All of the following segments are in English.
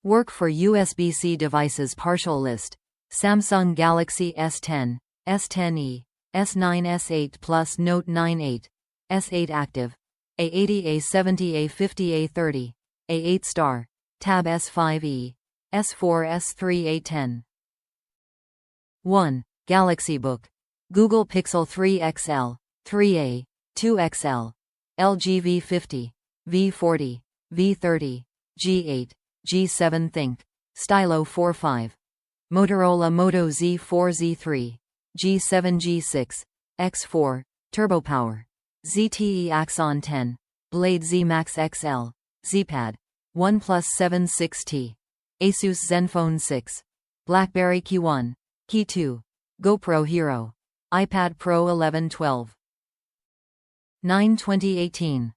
Work for USB-C devices partial list. Samsung Galaxy S10, S10e, S9, S8 Plus, Note 9-8, S8 Active, A80, A70, A50, A30, A8 Star, Tab S5e, S4, S3, A10. 1. Galaxy Book. Google Pixel 3 XL, 3a, 2 XL, LG V50, V40, V30, G8, G7 ThinQ, Stylo 4.5, Motorola Moto Z4 Z3, G7 G6, X4, TurboPower, ZTE Axon 10, Blade Z Max XL, Zpad, OnePlus 7 6T, Asus ZenFone 6, BlackBerry KEYone, KEY2, GoPro Hero, iPad Pro 11-12. 9 2018.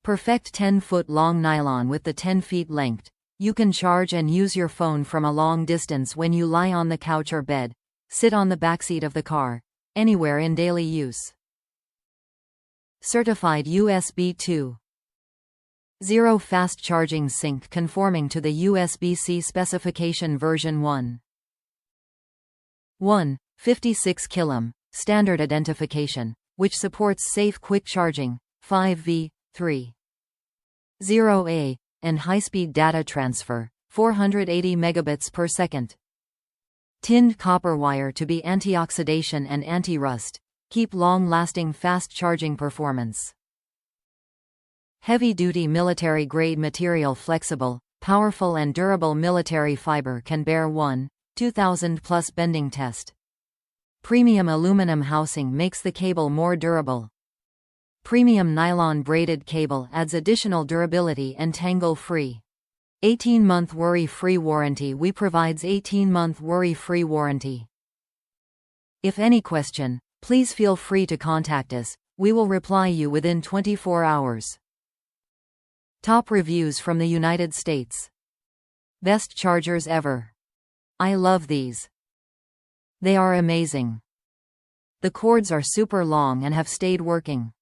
Perfect 10-foot long nylon with the 10 feet length. You can charge and use your phone from a long distance when you lie on the couch or bed, sit on the backseat of the car, anywhere in daily use. Certified USB 2.0 fast charging sync conforming to the USB C Specification version 1. 1. 56 kOhm, standard identification, which supports safe quick charging, 5V, 3. 0A, and high-speed data transfer, 480 megabits per second. Tinned copper wire to be antioxidation and anti-rust, keep long-lasting fast charging performance. Heavy-duty military-grade material, flexible, powerful and durable military fiber, can bear 1,000 plus bending test. Premium aluminum housing makes the cable more durable. Premium nylon braided cable adds additional durability and tangle-free. 18-month worry-free warranty. We provides 18-month worry-free warranty. If any question, please feel free to contact us. We will reply you within 24 hours. Top reviews from the United States. Best chargers ever. I love these. They are amazing. The cords are super long and have stayed working.